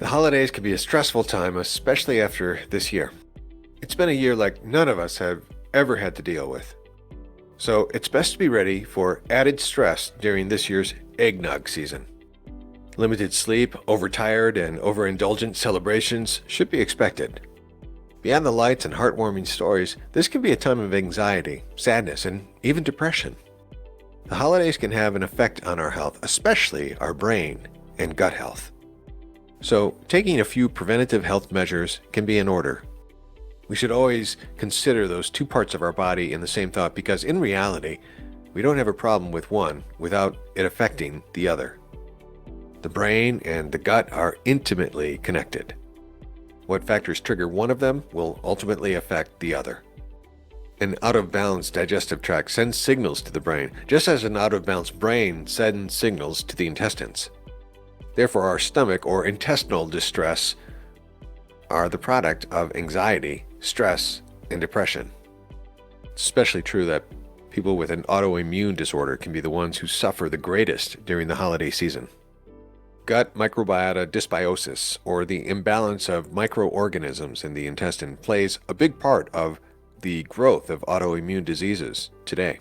The holidays can be a stressful time, especially after this year. It's been a year like none of us have ever had to deal with. So it's best to be ready for added stress during this year's eggnog season. Limited sleep, overtired, and overindulgent celebrations should be expected. Beyond the lights and heartwarming stories, this can be a time of anxiety, sadness, and even depression. The holidays can have an effect on our health, especially our brain and gut health. So, taking a few preventative health measures can be in order. We should always consider those two parts of our body in the same thought because in reality, we don't have a problem with one without it affecting the other. The brain and the gut are intimately connected. What factors trigger one of them will ultimately affect the other. An out-of-balance digestive tract sends signals to the brain, just as an out-of-balance brain sends signals to the intestines. Therefore, our stomach or intestinal distress are the product of anxiety, stress, and depression. It's especially true that people with an autoimmune disorder can be the ones who suffer the greatest during the holiday season. Gut microbiota dysbiosis, or the imbalance of microorganisms in the intestine, plays a big part of the growth of autoimmune diseases today.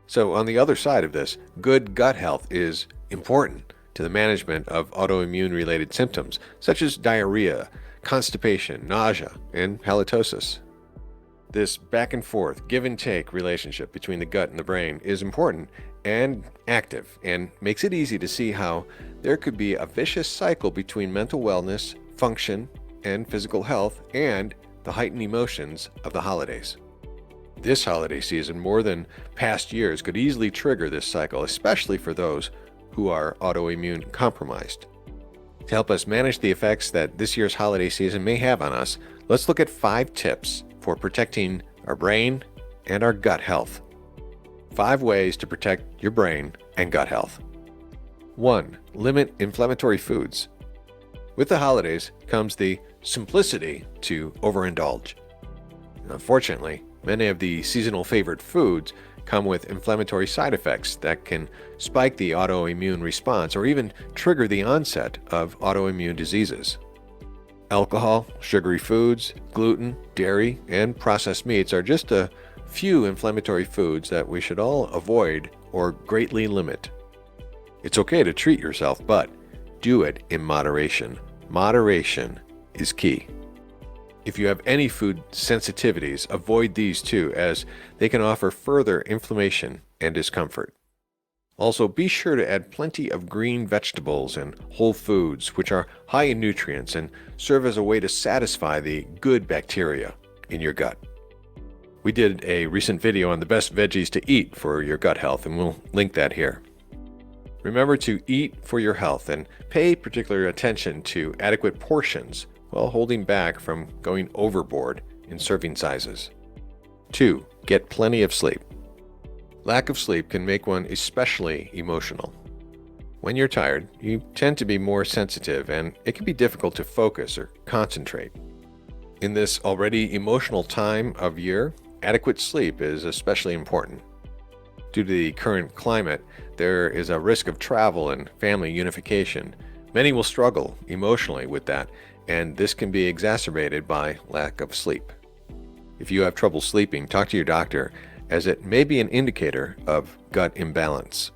So on the other side of this, good gut health is important to the management of autoimmune-related symptoms, such as diarrhea, constipation, nausea, and halitosis. This back-and-forth, give-and-take relationship between the gut and the brain is important and active, and makes it easy to see how there could be a vicious cycle between mental wellness, function, and physical health, and the heightened emotions of the holidays. This holiday season, more than past years, could easily trigger this cycle, especially for those who are autoimmune compromised. To help us manage the effects that this year's holiday season may have on us, let's look at 5 tips for protecting our brain and our gut health. 5 ways to protect your brain and gut health. 1. Limit inflammatory foods. With the holidays comes the simplicity to overindulge. Unfortunately, many of the seasonal favorite foods come with inflammatory side effects that can spike the autoimmune response or even trigger the onset of autoimmune diseases. Alcohol, sugary foods, gluten, dairy, and processed meats are just a few inflammatory foods that we should all avoid or greatly limit. It's okay to treat yourself, but do it in moderation. Moderation is key. If you have any food sensitivities, avoid these too, as they can offer further inflammation and discomfort. Also, be sure to add plenty of green vegetables and whole foods, which are high in nutrients and serve as a way to satisfy the good bacteria in your gut. We did a recent video on the best veggies to eat for your gut health, and we'll link that here. Remember to eat for your health and pay particular attention to adequate portions while holding back from going overboard in serving sizes. 2. Get plenty of sleep. Lack of sleep can make one especially emotional. When you're tired, you tend to be more sensitive and it can be difficult to focus or concentrate. In this already emotional time of year, adequate sleep is especially important. Due to the current climate, there is a risk of travel and family unification. Many will struggle emotionally with that, and this can be exacerbated by lack of sleep. If you have trouble sleeping, talk to your doctor, as it may be an indicator of gut imbalance.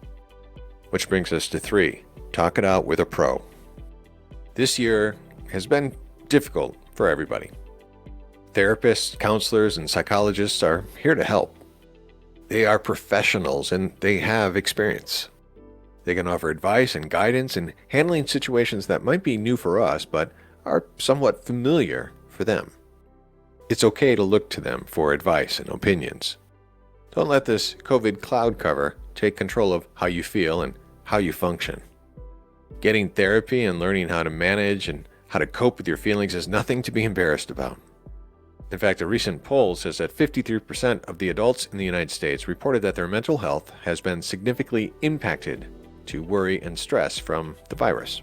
Which brings us to 3. Talk it out with a pro. This year has been difficult for everybody. Therapists, counselors, and psychologists are here to help. They are professionals and they have experience. They can offer advice and guidance in handling situations that might be new for us, but are somewhat familiar for them. It's okay to look to them for advice and opinions. Don't let this COVID cloud cover take control of how you feel and how you function. Getting therapy and learning how to manage and how to cope with your feelings is nothing to be embarrassed about. In fact, a recent poll says that 53% of the adults in the United States reported that their mental health has been significantly impacted to worry and stress from the virus.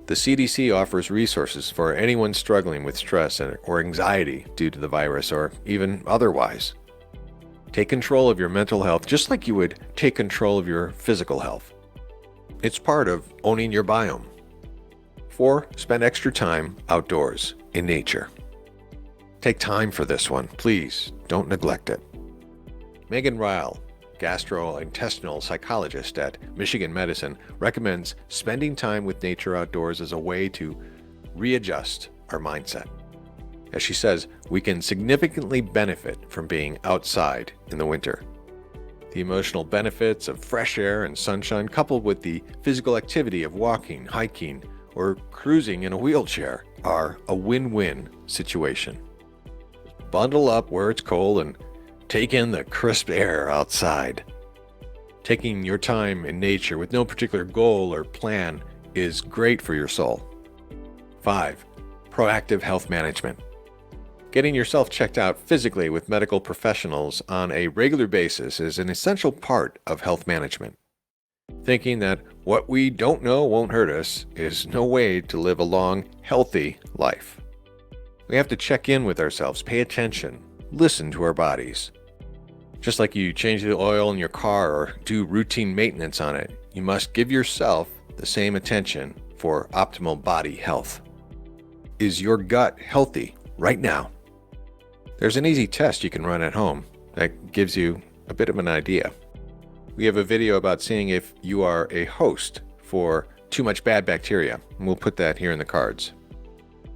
The CDC offers resources for anyone struggling with stress or anxiety due to the virus or even otherwise. Take control of your mental health just like you would take control of your physical health. It's part of owning your biome. 4. Spend extra time outdoors in nature. Take time for this one, please. Don't neglect it. Megan Ryle, gastrointestinal psychologist at Michigan Medicine, recommends spending time with nature outdoors as a way to readjust our mindset. As she says, we can significantly benefit from being outside in the winter. The emotional benefits of fresh air and sunshine, coupled with the physical activity of walking, hiking, or cruising in a wheelchair, are a win-win situation. Bundle up where it's cold and take in the crisp air outside. Taking your time in nature with no particular goal or plan is great for your soul. 5. Proactive health management. Getting yourself checked out physically with medical professionals on a regular basis is an essential part of health management. Thinking that what we don't know won't hurt us is no way to live a long, healthy life. We have to check in with ourselves, pay attention, listen to our bodies. Just like you change the oil in your car or do routine maintenance on it, you must give yourself the same attention for optimal body health. Is your gut healthy right now? There's an easy test you can run at home that gives you a bit of an idea. We have a video about seeing if you are a host for too much bad bacteria, and we'll put that here in the cards.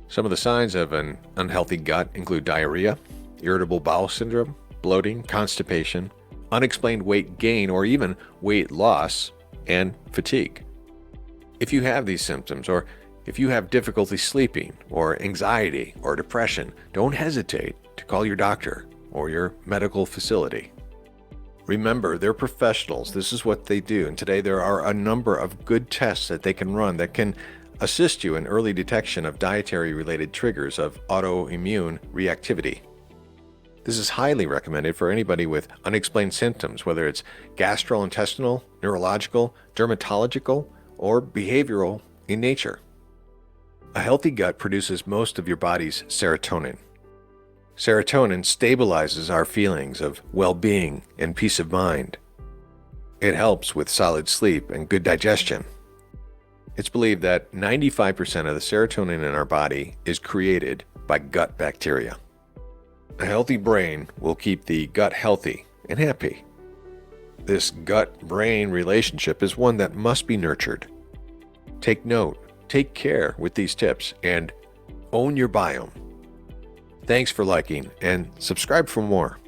Some of the signs of an unhealthy gut include diarrhea, irritable bowel syndrome, bloating, constipation, unexplained weight gain or even weight loss, and fatigue. If you have these symptoms, or if you have difficulty sleeping, or anxiety, or depression, don't hesitate to call your doctor or your medical facility. Remember, they're professionals. This is what they do. And today there are a number of good tests that they can run that can assist you in early detection of dietary-related triggers of autoimmune reactivity. This is highly recommended for anybody with unexplained symptoms, whether it's gastrointestinal, neurological, dermatological, or behavioral in nature. A healthy gut produces most of your body's serotonin. Serotonin stabilizes our feelings of well-being and peace of mind. It helps with solid sleep and good digestion. It's believed that 95% of the serotonin in our body is created by gut bacteria. A healthy brain will keep the gut healthy and happy. This gut-brain relationship is one that must be nurtured. Take note, take care with these tips, and own your biome. Thanks for liking and subscribe for more.